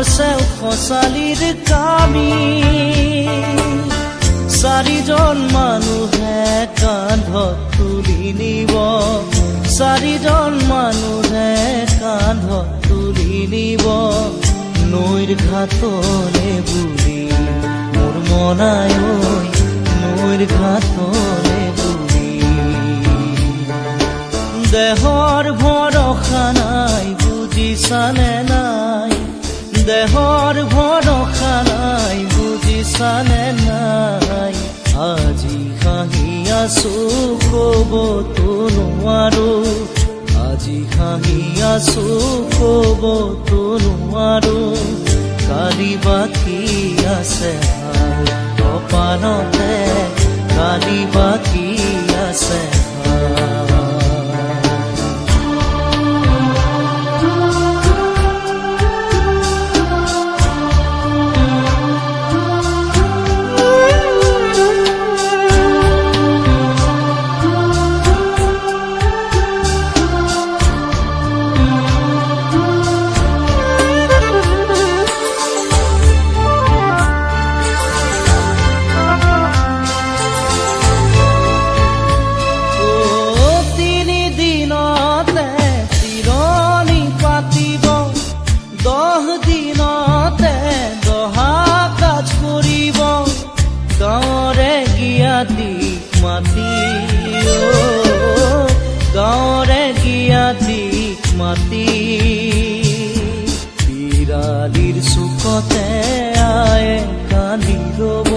চেও খচালিৰ কামি চাৰিজন মানুহে কান্ধত তুলি নিব চাৰিজন মানুহে কান্ধত তুলি নিব নৈৰ ঘাটলে বুলি মোৰ মনাই ঐ নৈৰ ঘাটলে বুলি দেহৰ ভৰসা নাই বুজিছানে নাই দেহৰ ভৰসা নাই বুজিছানে নাই আজি হাঁহি আছো ক'বতো নোৱাৰো আজি হাঁহি আছো ক'বতো নোৱাৰো কালি বাকী আছে কপালতে কালি বাকী আছে গাঁৱৰে গিয়াতিক মাতি বিৰালিৰ চুকতে আয়ে কান্দি ৰব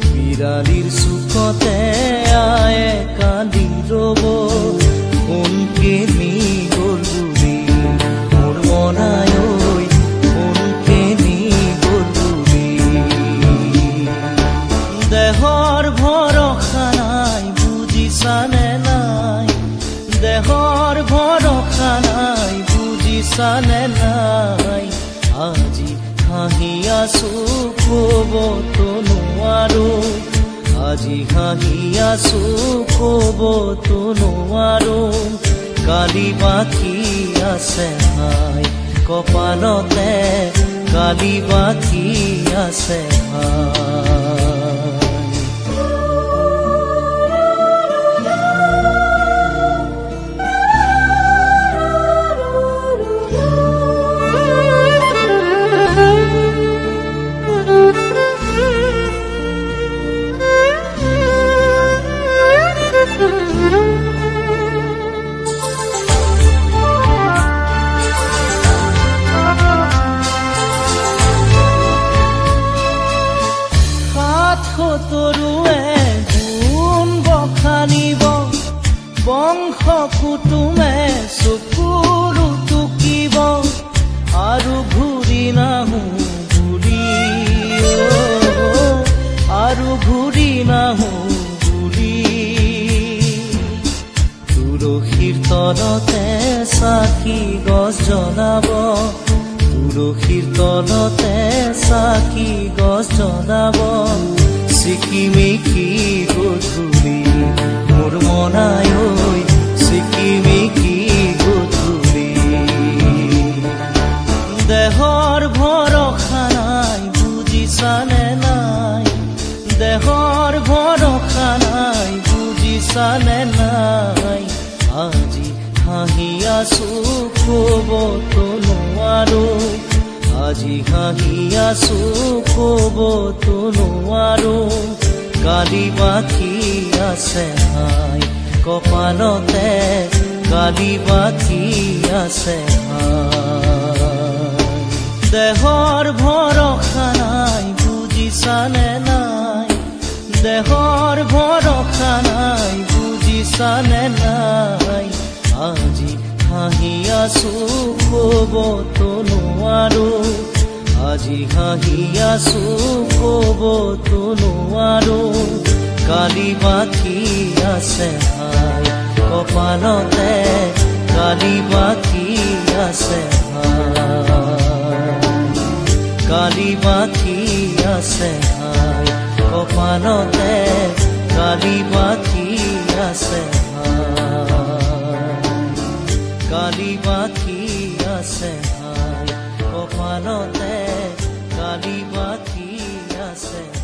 বিৰালিৰ চুকতে আয়ে কান্দি ৰব কোনকে নি গ'ল বুলি মোৰ মনাই ঐ কোনকে নি গ'ল বুলি দেহৰ ভৰসা নাই বুজিছানে নাই দেহৰ ভৰসা নাই বুজিছানে নাই আজি হাঁহি আছো ক'বতো নোৱাৰো আজি হাঁহি আছো ক'বতো নোৱাৰো কালি বাকী আছে হাই কপালতে কালি বাকী আছে হাই তৰুৱে গুণ বখানিব বংশ কুটুমে চকুৰু টুকিব আৰু ঘূৰি নাহো বুলি আৰু ঘূৰি নাহো বুলি তুলসীৰ তলতে চাকি গছ জ্বলাব তুলসীৰ তলতে চাকি গছ জ্বলাব চিকিমিকি গধূলি মোৰ মনাই ঐ চিকিমিকি গধূলি দেহৰ ভৰসা নাই বুজিছানে নাই দেহৰ ভৰসা নাই বুজিছানে নাই আজি হাঁহি আছো ক'বতো নোৱাৰো আজি হাঁহি আছো ক'বতো নোৱাৰো কালি বাকী আছে হাই কপালতে কালি বাকী আছে হাই দেহৰ ভৰসা নাই বুজিছানে নাই দেহৰ ভৰসা নাই বুজিছানে নাই আজি হাঁহি আছো ক'বতো নোৱাৰো আজি হাঁহি আছো ক'বতো নোৱাৰো কালি বাকী আছে হাই কপালতে কালি বাকী আছে হাই কালি বাকী আছে হাই কপালতে কালি বাকী আছে কালি বাকী আছে হাই কপালতে কালি বাকী আছে